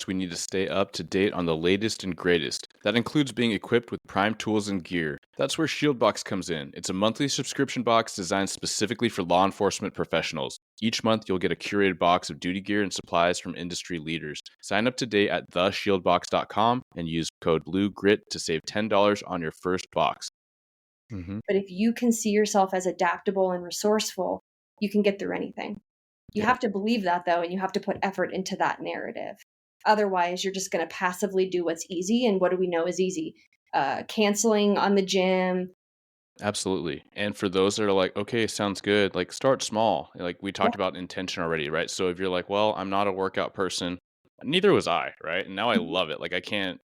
we need to stay up to date on the latest and greatest. That includes being equipped with prime tools and gear. That's where ShieldBox comes in. It's a monthly subscription box designed specifically for law enforcement professionals. Each month, you'll get a curated box of duty gear and supplies from industry leaders. Sign up today at theshieldbox.com and use code BLUEGRIT to save $10 on your first box. But if you can see yourself as adaptable and resourceful, you can get through anything. You have to believe that, though, and you have to put effort into that narrative. Otherwise, you're just going to passively do what's easy. And what do we know is easy? Canceling on the gym. Absolutely. And for those that are like, okay, sounds good, like start small. Like we talked about intention already, right? So if you're like, well, I'm not a workout person, neither was I, right? And now I love it. Like I can't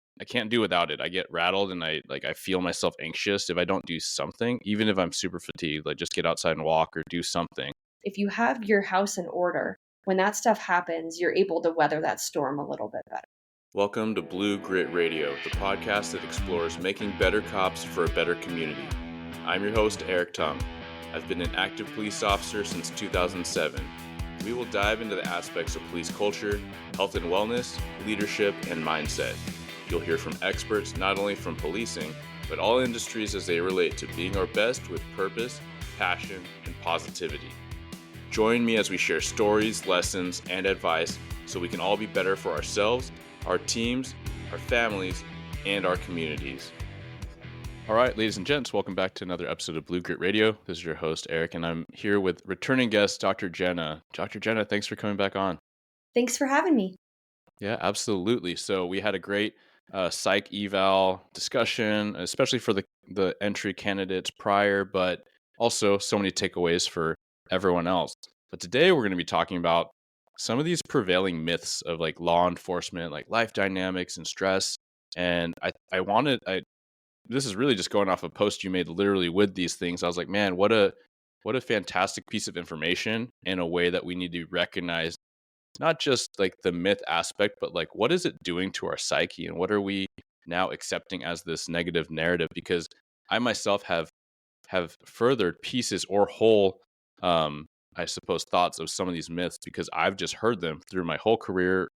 do without it. I get rattled and I feel myself anxious if I don't do something, even if I'm super fatigued, like just get outside and walk or do something. If you have your house in order, when that stuff happens, you're able to weather that storm a little bit better. Welcome to Blue Grit Radio, the podcast that explores making better cops for a better community. I'm your host, Eric Tung. I've been an active police officer since 2007. We will dive into the aspects of police culture, health and wellness, leadership, and mindset. You'll hear from experts not only from policing, but all industries as they relate to being our best with purpose, passion, and positivity. Join me as we share stories, lessons, and advice so we can all be better for ourselves, our teams, our families, and our communities. All right, ladies and gents, welcome back to another episode of Blue Grit Radio. This is your host, Eric, and I'm here with returning guest, Dr. Jena. Dr. Jena, thanks for coming back on. Thanks for having me. Yeah, absolutely. So we had a great psych eval discussion, especially for the entry candidates prior, but also so many takeaways for everyone else. But today we're going to be talking about some of these prevailing myths of like law enforcement, like life dynamics and stress. And this is really just going off a post you made literally with these things. I was like, man, what a fantastic piece of information in a way that we need to recognize not just like the myth aspect, but like what is it doing to our psyche and what are we now accepting as this negative narrative? Because I myself have furthered pieces or whole I suppose thoughts of some of these myths because I've just heard them through my whole career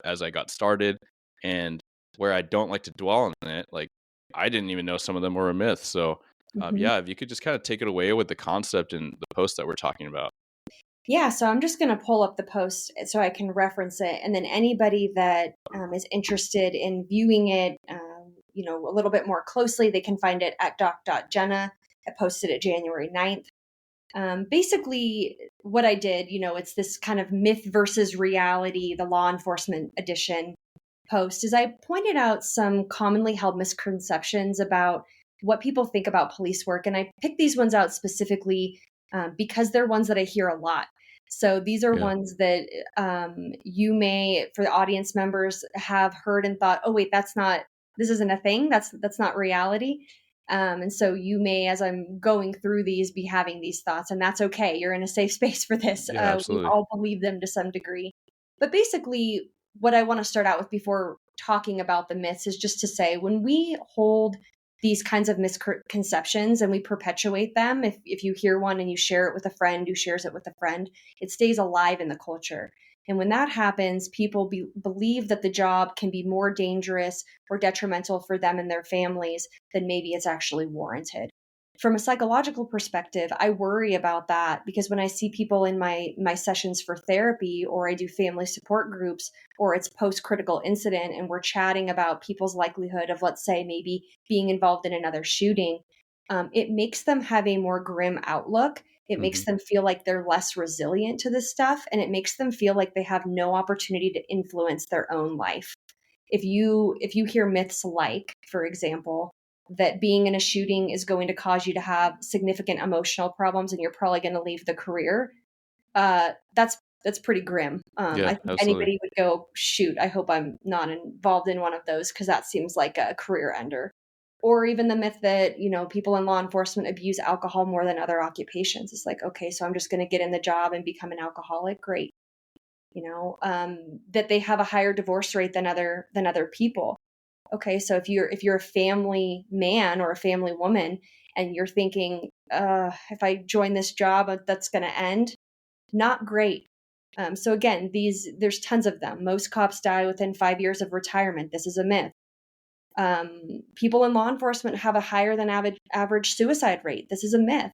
as I got started, and where I don't like to dwell on it, like I didn't even know some of them were a myth. So yeah, if you could just kind of take it away with the concept and the post that we're talking about. Yeah, so I'm just going to pull up the post so I can reference it. And then anybody that is interested in viewing it, a little bit more closely, they can find it at doc.jena. I posted it January 9th. Basically, what I did, it's this kind of myth versus reality, the law enforcement edition post, is I pointed out some commonly held misconceptions about what people think about police work. And I picked these ones out specifically because they're ones that I hear a lot. So these are ones that you may, for the audience members, have heard and thought, oh, wait, this isn't a thing. That's not reality. And so you may, as I'm going through these, be having these thoughts, and that's okay. You're in a safe space for this. Yeah, absolutely. We all believe them to some degree. But basically, what I want to start out with before talking about the myths is just to say, when we hold these kinds of misconceptions and we perpetuate them, if you hear one and you share it with a friend who shares it with a friend, it stays alive in the culture. And when that happens, people believe that the job can be more dangerous or detrimental for them and their families than maybe it's actually warranted. From a psychological perspective, I worry about that because when I see people in my sessions for therapy, or I do family support groups, or it's post-critical incident and we're chatting about people's likelihood of, let's say, maybe being involved in another shooting, it makes them have a more grim outlook. It makes them feel like they're less resilient to this stuff, and it makes them feel like they have no opportunity to influence their own life. If you hear myths like, for example, that being in a shooting is going to cause you to have significant emotional problems and you're probably going to leave the career, that's pretty grim. I think Absolutely. anybody would go, shoot, I hope I'm not involved in one of those, because that seems like a career ender. Or even the myth that, people in law enforcement abuse alcohol more than other occupations. It's like, okay, so I'm just going to get in the job and become an alcoholic. Great. That they have a higher divorce rate than other people. Okay, so if you're a family man or a family woman and you're thinking, if I join this job, that's going to end, not great. So again, there's tons of them. Most cops die within 5 years of retirement. This is a myth. People in law enforcement have a higher than average suicide rate. This is a myth.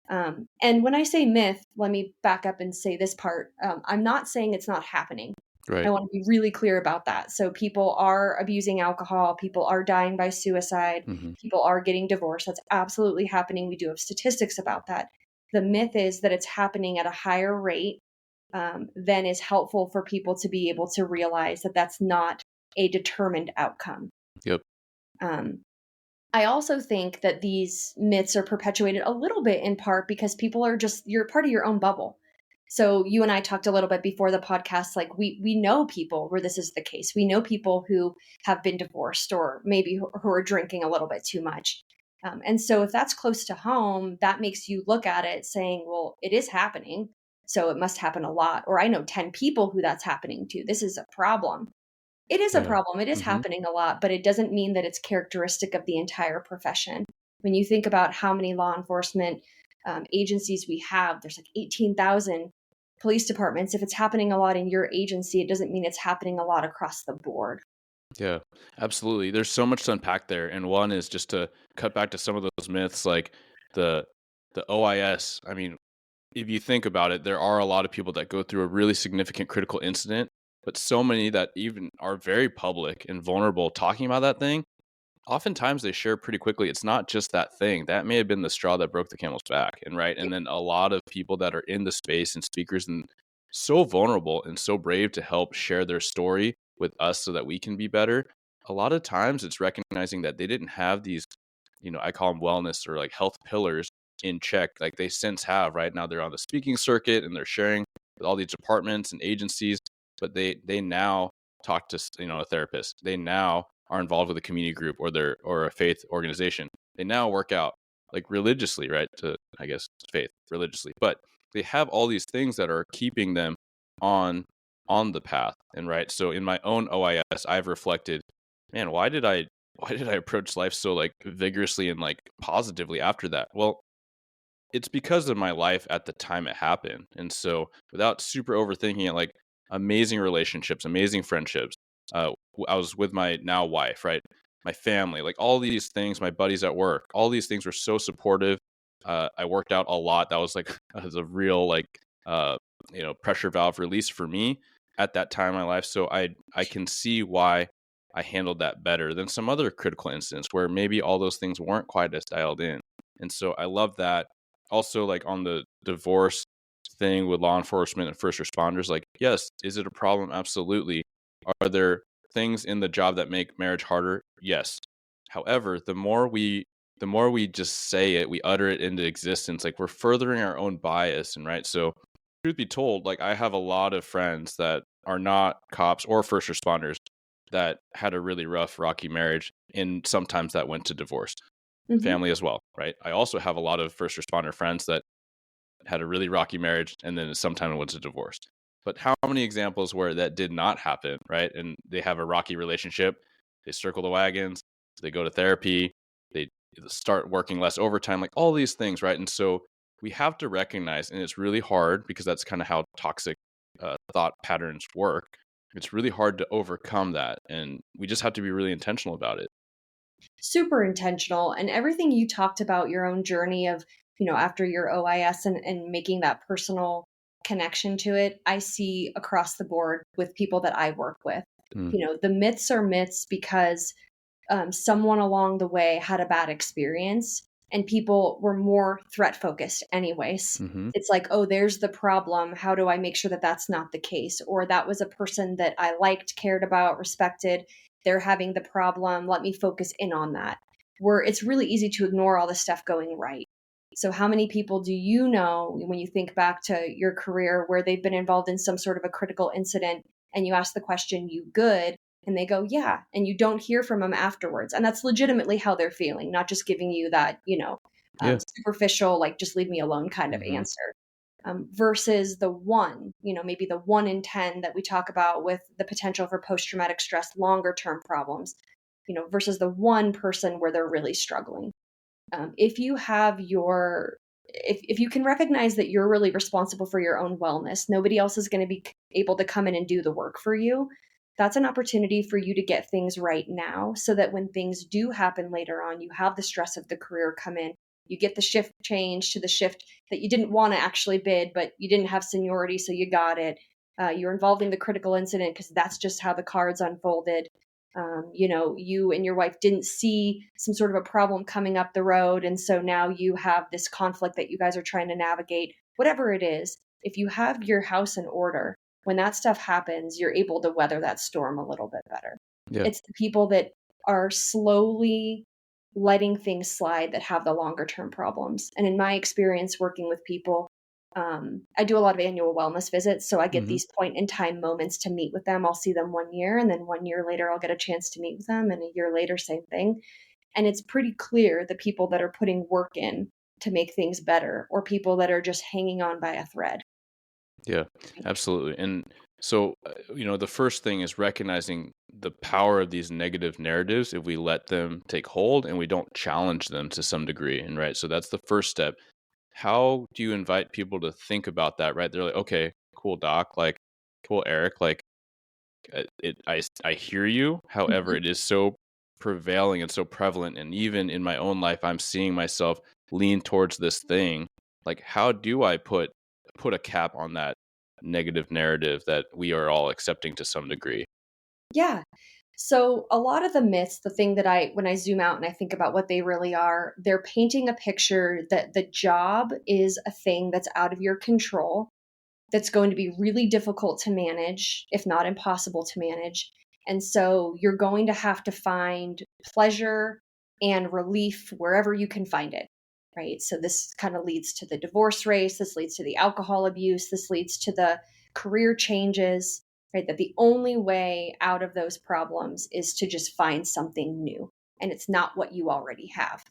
And when I say myth, let me back up and say this part. I'm not saying it's not happening. I Right. want to be really clear about that. So people are abusing alcohol, people are dying by suicide, Hmm. people are getting divorced. That's absolutely happening. We do have statistics about that. The myth is that it's happening at a higher rate than is helpful for people to be able to realize that that's not a determined outcome. Yep. Um, I also think that these myths are perpetuated a little bit in part because people are just, you're part of your own bubble. So you and I talked a little bit before the podcast, like we know people where this is the case. We know people who have been divorced or maybe who are drinking a little bit too much. And so if that's close to home, that makes you look at it saying, well, it is happening. So it must happen a lot. Or I know 10 people who that's happening to. This is a problem. It is a Yeah. problem. It is Hmm. happening a lot, but it doesn't mean that it's characteristic of the entire profession. When you think about how many law enforcement agencies we have, there's like 18,000 police departments. If it's happening a lot in your agency, it doesn't mean it's happening a lot across the board. Yeah, absolutely. There's so much to unpack there. And one is just to cut back to some of those myths, like the the OIS. I mean, if you think about it, there are a lot of people that go through a really significant critical incident, but so many that even are very public and vulnerable talking about that thing. Oftentimes they share pretty quickly. It's not just that thing. That may have been the straw that broke the camel's back. And right. And then a lot of people that are in the space and speakers and so vulnerable and so brave to help share their story with us so that we can be better. A lot of times it's recognizing that they didn't have these, I call them wellness or like health pillars in check, like they since have. Right now they're on the speaking circuit and they're sharing with all these departments and agencies, but they now talk to a therapist. They now are involved with a community group or a faith organization. They now work out like religiously, right? To I guess faith religiously, but they have all these things that are keeping them on on the path. And right, so in my own OIS, I've reflected, man, why did I approach life so like vigorously and like positively after that? Well, it's because of my life at the time it happened. And so without super overthinking it, like amazing relationships, amazing friendships. I was with my now wife, right? My family, like all these things, my buddies at work, all these things were so supportive. I worked out a lot. That was like as a real like uh, pressure valve release for me at that time in my life. So I can see why I handled that better than some other critical incidents where maybe all those things weren't quite as dialed in. And so I love that also like on the divorce thing with law enforcement and first responders, like, yes, is it a problem? Absolutely. Are there things in the job that make marriage harder? Yes. However, the more we just say it, we utter it into existence, like we're furthering our own bias. And right. So truth be told, like I have a lot of friends that are not cops or first responders that had a really rough, rocky marriage, and sometimes that went to divorce. Hmm. Family as well, right? I also have a lot of first responder friends that had a really rocky marriage and then sometime it went to divorce. But how many examples where that did not happen, right? And they have a rocky relationship, they circle the wagons, they go to therapy, they start working less overtime, like all these things, right? And so we have to recognize, and it's really hard because that's kind of how toxic thought patterns work. It's really hard to overcome that. And we just have to be really intentional about it. Super intentional. And everything you talked about your own journey of, after your OIS and making that personal connection to it, I see across the board with people that I work with. Mm, The myths are myths because someone along the way had a bad experience and people were more threat focused anyways. hmm. It's like, oh, there's the problem. How do I make sure that that's not the case? Or that was a person that I liked, cared about, respected. They're having the problem. Let me focus in on that. Where it's really easy to ignore all the stuff going right. So, how many people do you know when you think back to your career where they've been involved in some sort of a critical incident and you ask the question, you good? And they go, yeah. And you don't hear from them afterwards. And that's legitimately how they're feeling, not just giving you that, Yeah. superficial, like, just leave me alone kind of Hmm. answer. Versus the one, maybe the 1 in 10 that we talk about with the potential for post traumatic stress, longer term problems, versus the one person where they're really struggling. If you have if you can recognize that you're really responsible for your own wellness, nobody else is going to be able to come in and do the work for you. That's an opportunity for you to get things right now so that when things do happen later on, you have the stress of the career come in. You get the shift change to the shift that you didn't want to actually bid, but you didn't have seniority, so you got it. You're involved in the critical incident because that's just how the cards unfolded. You and your wife didn't see some sort of a problem coming up the road. And so now you have this conflict that you guys are trying to navigate. Whatever it is, if you have your house in order, when that stuff happens, you're able to weather that storm a little bit better. Yeah. It's the people that are slowly letting things slide that have the longer term problems. And in my experience working with people, I do a lot of annual wellness visits. So I get Hmm. these point in time moments to meet with them. I'll see them 1 year, and then 1 year later, I'll get a chance to meet with them. And a year later, same thing. And it's pretty clear the people that are putting work in to make things better or people that are just hanging on by a thread. Yeah, absolutely. And so, the first thing is recognizing the power of these negative narratives if we let them take hold and we don't challenge them to some degree. And right, so that's the first step. How do you invite people to think about that? Right, they're like, okay, cool, doc, like, cool, Eric, like, I hear you. However, Mhm. it is so prevalent and so prevalent, and even in my own life, I'm seeing myself lean towards this thing. Like, how do I put a cap on that negative narrative that we are all accepting to some degree? Yeah. So a lot of the myths, the thing that when I zoom out and I think about what they really are, they're painting a picture that the job is a thing that's out of your control, that's going to be really difficult to manage, if not impossible to manage. And so you're going to have to find pleasure and relief wherever you can find it, right? So this kind of leads to the divorce race. This leads to the alcohol abuse. This leads to the career changes, right? That the only way out of those problems is to just find something new. And it's not what you already have.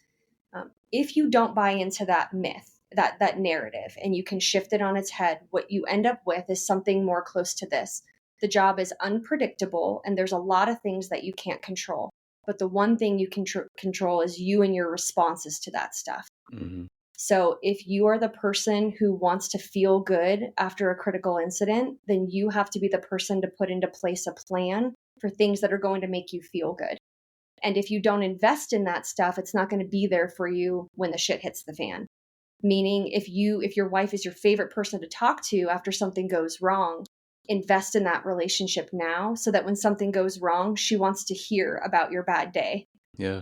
If you don't buy into that myth, that narrative, and you can shift it on its head, what you end up with is something more close to this. The job is unpredictable, and there's a lot of things that you can't control. But the one thing you can control is you and your responses to that stuff. Hmm. So if you are the person who wants to feel good after a critical incident, then you have to be the person to put into place a plan for things that are going to make you feel good. And if you don't invest in that stuff, it's not going to be there for you when the shit hits the fan. Meaning if your wife is your favorite person to talk to after something goes wrong, invest in that relationship now so that when something goes wrong, she wants to hear about your bad day. Yeah.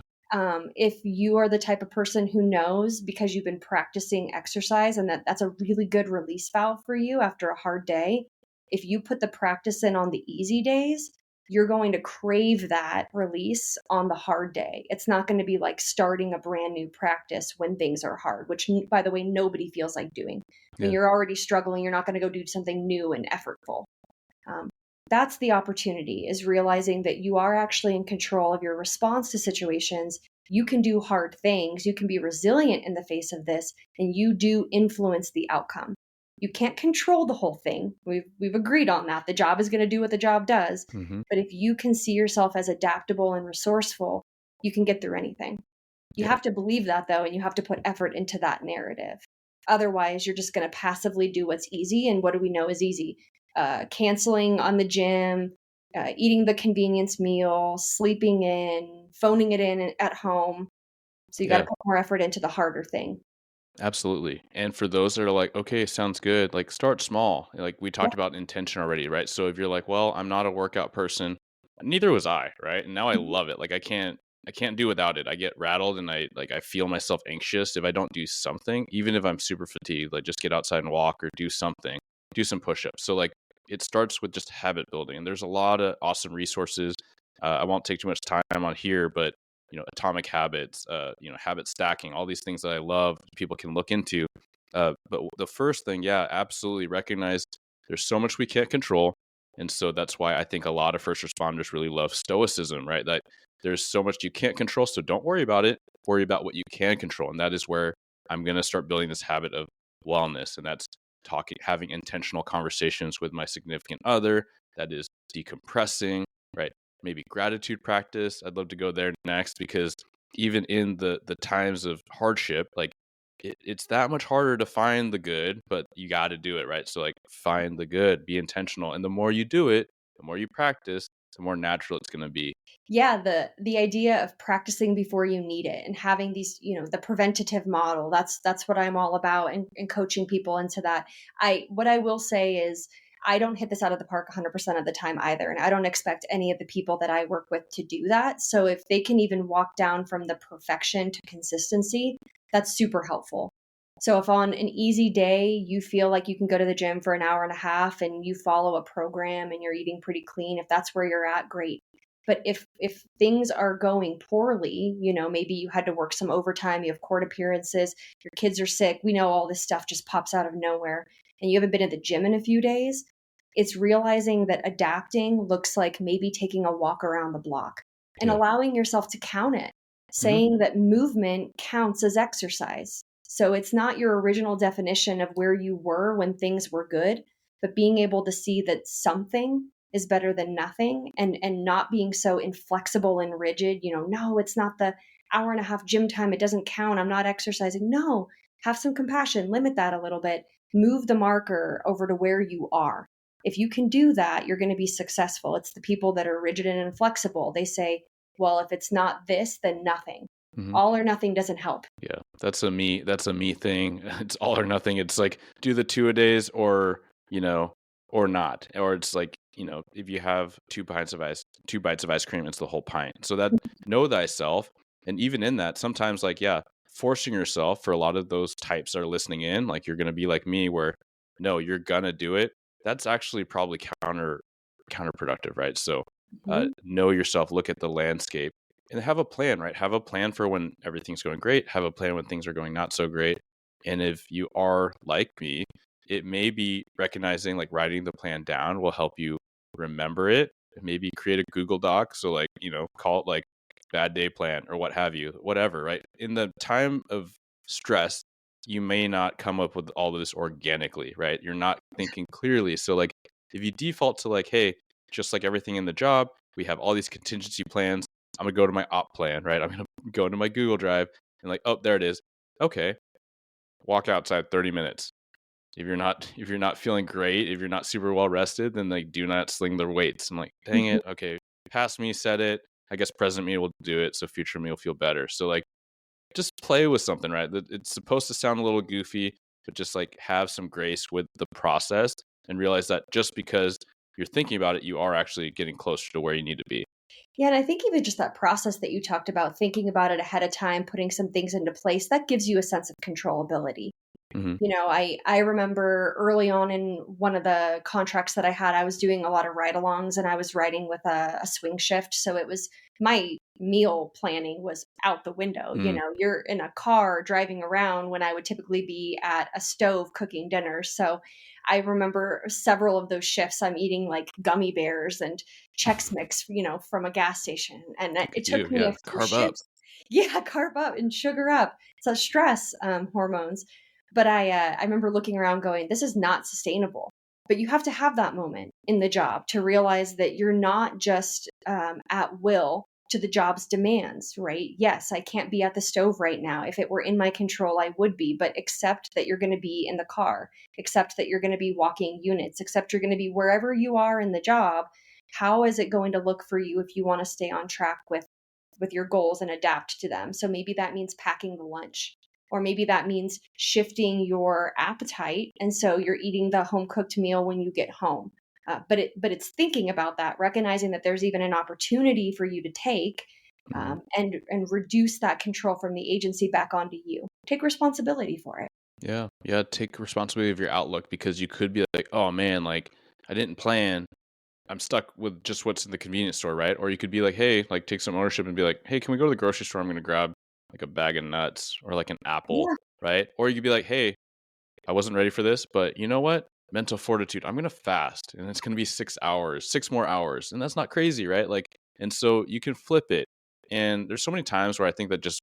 If you are the type of person who knows because you've been practicing exercise and that's a really good release valve for you after a hard day, if you put the practice in on the easy days, you're going to crave that release on the hard day. It's not going to be like starting a brand new practice when things are hard, which, by the way, nobody feels like doing. When Yeah. you're already struggling, you're not going to go do something new and effortful. Um, that's the opportunity, is realizing that you are actually in control of your response to situations. You can do hard things. You can be resilient in the face of this, and you do influence the outcome. You can't control the whole thing. We've agreed on that. The job is going to do what the job does. Hmm. But if you can see yourself as adaptable and resourceful, you can get through anything. You Yeah. have to believe that, though, and you have to put effort into that narrative. Otherwise, you're just going to passively do what's easy. And what do we know is easy? Canceling on the gym, eating the convenience meal, sleeping in, phoning it in at home. So you got to Yeah. put more effort into the harder thing. Absolutely. And for those that are like, okay, sounds good, like start small. Like we Yeah. talked about intention already, right? So if you're like, well, I'm not a workout person, neither was I, right? And now I Mhm. love it. Like I can't do without it. I get rattled and I feel myself anxious if I don't do something, even if I'm super fatigued, like just get outside and walk or do something, do some push-ups. So like it starts with just habit building. And there's a lot of awesome resources. I won't take too much time on here, but atomic habits, habit stacking, all these things that I love people can look into. But the first thing, yeah, absolutely recognize there's so much we can't control. And so that's why I think a lot of first responders really love stoicism, right? That there's so much you can't control. So don't worry about it. Worry about what you can control. And that is where I'm going to start building this habit of wellness. And that's having intentional conversations with my significant other. That is decompressing, right? Maybe gratitude practice. I'd love to go there next because even in the times of hardship, like it's that much harder to find the good, but you got to do it, right? So like find the good, be intentional, and the more you do it, the more you practice, the more natural it's going to be. Yeah, the idea of practicing before you need it and having these, the preventative model, that's what I'm all about, and coaching people into that. What I will say is I don't hit this out of the park 100% of the time either, and I don't expect any of the people that I work with to do that. So if they can even walk down from the perfection to consistency, that's super helpful. So if on an easy day you feel like you can go to the gym for an hour and a half and you follow a program and you're eating pretty clean, if that's where you're at, great. But if things are going poorly, maybe you had to work some overtime, you have court appearances, your kids are sick, we know all this stuff just pops out of nowhere, and you haven't been at the gym in a few days, it's realizing that adapting looks like maybe taking a walk around the block and Yeah. allowing yourself to count it, Hmm. saying that movement counts as exercise. So it's not your original definition of where you were when things were good, but being able to see that something is better than nothing, and not being so inflexible and rigid, no, it's not the hour and a half gym time, it doesn't count, I'm not exercising. No, have some compassion, limit that a little bit, move the marker over to where you are. If you can do that, you're going to be successful. It's the people that are rigid and inflexible. They say, well, if it's not this, then nothing. Hmm. All or nothing doesn't help. Yeah, that's a me thing. It's all or nothing. It's like do the 2 a days or, or not. Or it's like, if you have 2 bites of ice cream, it's the whole pint. So that know thyself. And even in that, sometimes like, yeah, forcing yourself for a lot of those types that are listening in, like you're gonna be like me where no, you're gonna do it. That's actually probably counterproductive, right? So Mhm. know yourself, look at the landscape and have a plan, right? Have a plan for when everything's going great, have a plan when things are going not so great. And if you are like me, it may be recognizing like writing the plan down will help you remember it. Maybe create a Google Doc. So, like, call it like bad day plan or what have you, whatever, right? In the time of stress, you may not come up with all of this organically, right? You're not thinking clearly. So, like, if you default to like, hey, just like everything in the job, we have all these contingency plans. I'm gonna go to my op plan, right? I'm gonna go into my Google Drive and like, oh, there it is. Okay, walk outside 30 minutes. If you're not feeling great, if you're not super well rested, then like do not sling the weights. I'm like, dang it. Okay, past me said it. I guess present me will do it, so future me will feel better. So like, just play with something, right? It's supposed to sound a little goofy, but just like have some grace with the process and realize that just because you're thinking about it, you are actually getting closer to where you need to be. Yeah, and I think even just that process that you talked about, thinking about it ahead of time, putting some things into place, that gives you a sense of controllability. Hmm. I remember early on in one of the contracts that I had, I was doing a lot of ride-alongs and I was riding with a swing shift. So it was my meal planning was out the window. Mm. You're in a car driving around when I would typically be at a stove cooking dinner. So I remember several of those shifts, I'm eating like gummy bears and Chex Mix, from a gas station. And Look it at you. took me Yeah. a few Carb up. shifts. Yeah, carb up and sugar up. So stress hormones. But I remember looking around going, this is not sustainable. But you have to have that moment in the job to realize that you're not just at will to the job's demands, right? Yes, I can't be at the stove right now. If it were in my control, I would be, but accept that you're going to be in the car, accept that you're going to be walking units, accept you're going to be wherever you are in the job. How is it going to look for you if you want to stay on track with your goals and adapt to them? So maybe that means packing the lunch, or maybe that means shifting your appetite, and so you're eating the home cooked meal when you get home. But it's thinking about that, recognizing that there's even an opportunity for you to take, Mhm. and reduce that control from the agency back onto you. Take responsibility for it. Yeah. Yeah. Take responsibility of your outlook because you could be like, oh man, like I didn't plan. I'm stuck with just what's in the convenience store, right? Or you could be like, hey, like take some ownership and be like, hey, can we go to the grocery store? I'm going to grab like a bag of nuts or like an apple, Yeah, right? Or you could be like, hey, I wasn't ready for this, but you know what? Mental fortitude. I'm going to fast and it's going to be 6 hours, 6 more hours. And that's not crazy, right? Like, and so you can flip it. And there's so many times where I think that just,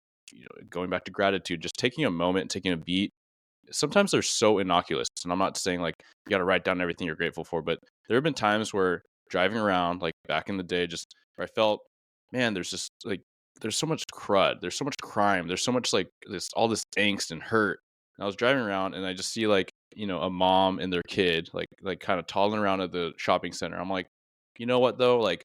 going back to gratitude, just taking a moment and taking a beat, sometimes they're so innocuous. And I'm not saying like you got to write down everything you're grateful for, but there have been times where driving around, like back in the day, just where I felt, man, there's just like, there's so much crud, there's so much crime, there's so much like this, all this angst and hurt. And I was driving around and I just see like, a mom and their kid like kind of toddling around at the shopping center. I'm like, you know what though? Like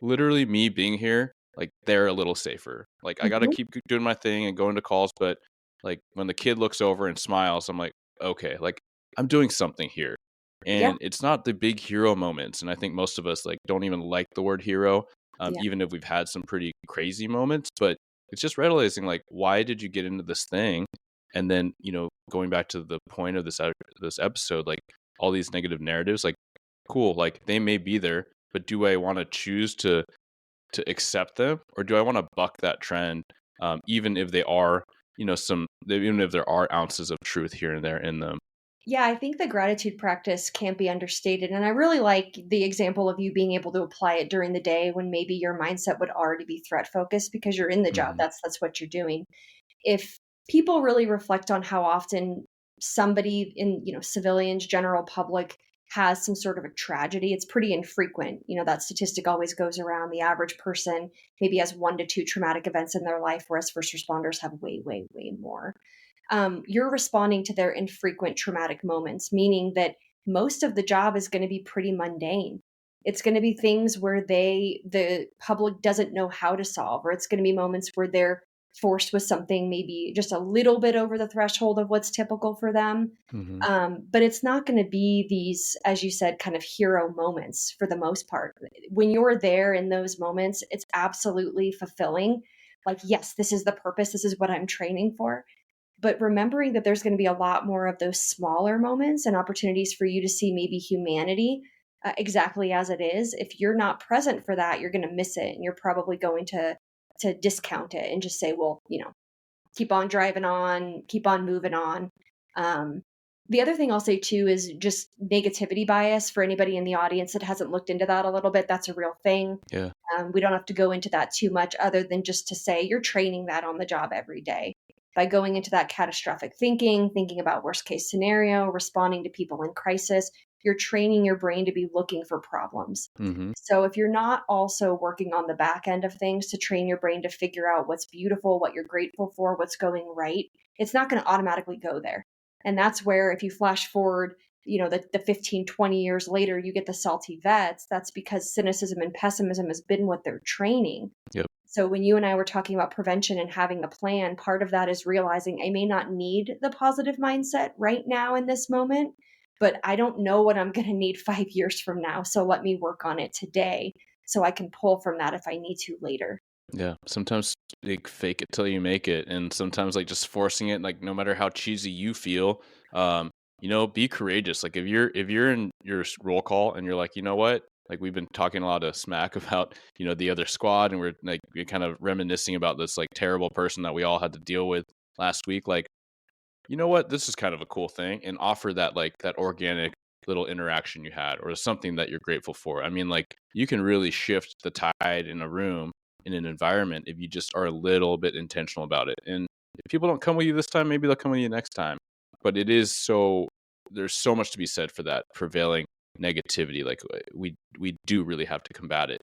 literally me being here, like they're a little safer. Like I got to Mhm. keep doing my thing and going to calls, but like when the kid looks over and smiles, I'm like, okay, like I'm doing something here. Yeah, And it's not the big hero moments, and I think most of us like don't even like the word hero, yeah. even if we've had some pretty crazy moments. But it's just realizing like, why did you get into this thing? And then going back to the point of this episode, like all these negative narratives, like cool, like they may be there, but do I want to choose to accept them, or do I want to buck that trend, even if they are, even if there are ounces of truth here and there in them? Yeah, I think the gratitude practice can't be understated. And I really like the example of you being able to apply it during the day when maybe your mindset would already be threat focused because you're in the job. Hmm. That's what you're doing. If people really reflect on how often somebody in, civilians, general public has some sort of a tragedy, it's pretty infrequent. That statistic always goes around. The average person maybe has 1 to 2 traumatic events in their life, whereas first responders have way, way, way more. You're responding to their infrequent traumatic moments, meaning that most of the job is going to be pretty mundane. It's going to be things where the public doesn't know how to solve, or it's going to be moments where they're forced with something maybe just a little bit over the threshold of what's typical for them. Hmm. But it's not going to be these, as you said, kind of hero moments for the most part. When you're there in those moments, it's absolutely fulfilling. Like, yes, this is the purpose. This is what I'm training for, but remembering that there's going to be a lot more of those smaller moments and opportunities for you to see maybe humanity exactly as it is. If you're not present for that, you're going to miss it, and you're probably going to discount it and just say, well, keep on driving on, keep on moving on. um, the other thing I'll say too is just negativity bias. For anybody in the audience that hasn't looked into that a little bit, that's a real thing. Yeah. We don't have to go into that too much, other than just to say you're training that on the job every day by going into that catastrophic thinking, thinking about worst case scenario, responding to people in crisis. You're training your brain to be looking for problems. Hmm. So if you're not also working on the back end of things to train your brain to figure out what's beautiful, what you're grateful for, what's going right, it's not going to automatically go there. And that's where, if you flash forward, the 15, 20 years later, you get the salty vets. That's because cynicism and pessimism has been what they're training. Yep. So when you and I were talking about prevention and having a plan, part of that is realizing I may not need the positive mindset right now in this moment, but I don't know what I'm going to need 5 years from now. So let me work on it today so I can pull from that if I need to later. Yeah. Sometimes like fake it till you make it, and sometimes like just forcing it, like no matter how cheesy you feel, um, be courageous. Like if you're in your roll call and you're like, you know what? Like we've been talking a lot of smack about, the other squad, and we're kind of reminiscing about this like terrible person that we all had to deal with last week. Like, you know what, this is kind of a cool thing, and offer that like that organic little interaction you had, or something that you're grateful for. I mean, like you can really shift the tide in a room, in an environment, if you just are a little bit intentional about it. And if people don't come with you this time, maybe they'll come with you next time. But there's so much to be said for that prevailing negativity. Like we do really have to combat it.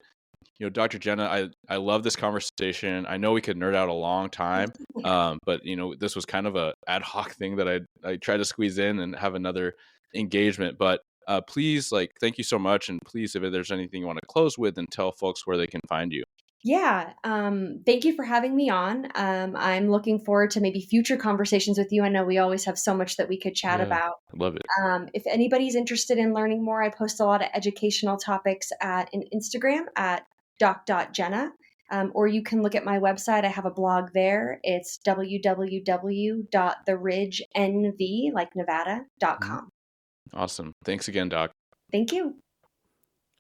Dr. Jenna, I love this conversation. I know we could nerd out a long time, Yeah. but this was kind of a ad hoc thing that I tried to squeeze in and have another engagement. But please, like, thank you so much, and please, if there's anything you want to close with, and tell folks where they can find you. Yeah. Thank you for having me on. I'm looking forward to maybe future conversations with you. I know we always have so much that we could chat Yeah, about. I love it. If anybody's interested in learning more, I post a lot of educational topics in Instagram at doc.jenna. Or you can look at my website. I have a blog there. It's www.theridgenv, like Mhm. Nevada.com. Awesome. Thanks again, Doc. Thank you.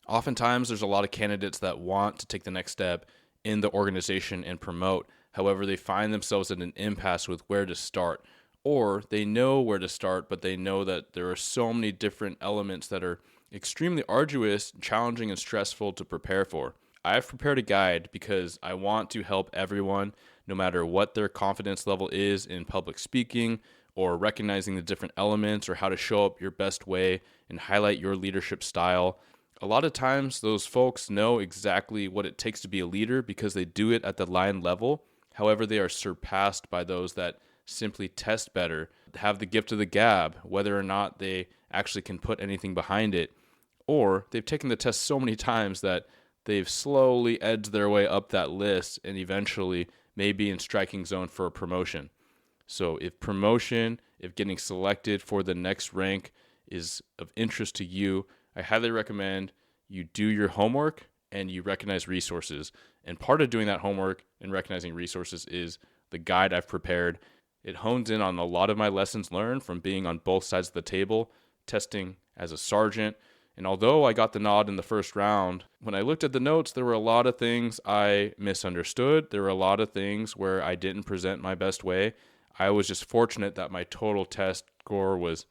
Oftentimes, there's a lot of candidates that want to take the next step in the organization and promote. However, they find themselves at an impasse with where to start. Or they know where to start, but they know that there are so many different elements that are extremely arduous, challenging, and stressful to prepare for. I've prepared a guide because I want to help everyone, no matter what their confidence level is in public speaking, or recognizing the different elements, or how to show up your best way and highlight your leadership style. A lot of times, those folks know exactly what it takes to be a leader because they do it at the line level. However, they are surpassed by those that simply test better, have the gift of the gab, whether or not they actually can put anything behind it, or they've taken the test so many times that they've slowly edged their way up that list and eventually may be in striking zone for a promotion. So if getting selected for the next rank is of interest to you, I highly recommend you do your homework and you recognize resources. And part of doing that homework and recognizing resources is the guide I've prepared. It hones in on a lot of my lessons learned from being on both sides of the table, testing as a sergeant. And although I got the nod in the first round, when I looked at the notes, there were a lot of things I misunderstood. There were a lot of things where I didn't present my best way. I was just fortunate that my total test score was,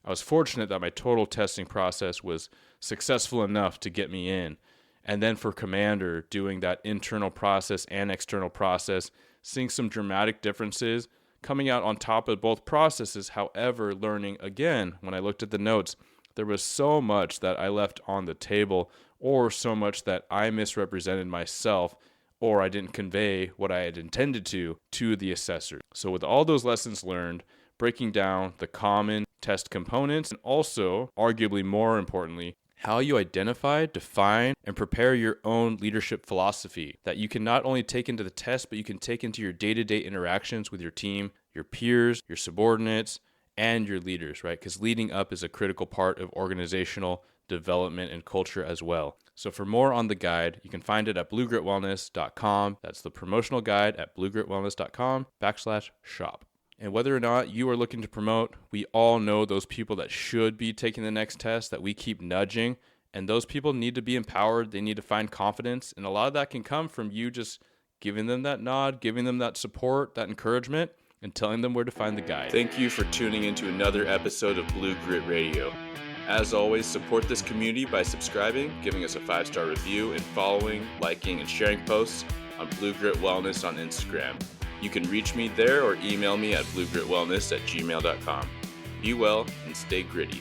I was fortunate that my total testing process was successful enough to get me in. And then for commander, doing that internal process and external process, seeing some dramatic differences, coming out on top of both processes. However, learning again, when I looked at the notes, there was so much that I left on the table, or so much that I misrepresented myself, or I didn't convey what I had intended to the assessor. So with all those lessons learned, breaking down the common test components, and also, arguably more importantly, how you identify, define, and prepare your own leadership philosophy that you can not only take into the test, but you can take into your day-to-day interactions with your team, your peers, your subordinates, and your leaders, right? Because leading up is a critical part of organizational development and culture as well. So for more on the guide, you can find it at bluegritwellness.com. That's the promotional guide at bluegritwellness.com/shop. And whether or not you are looking to promote, we all know those people that should be taking the next test that we keep nudging. And those people need to be empowered. They need to find confidence. And a lot of that can come from you just giving them that nod, giving them that support, that encouragement, and telling them where to find the guide. Thank you for tuning into another episode of Blue Grit Radio. As always, support this community by subscribing, giving us a 5-star review, and following, liking, and sharing posts on Blue Grit Wellness on Instagram. You can reach me there or email me at bluegritwellness@gmail.com. Be well and stay gritty.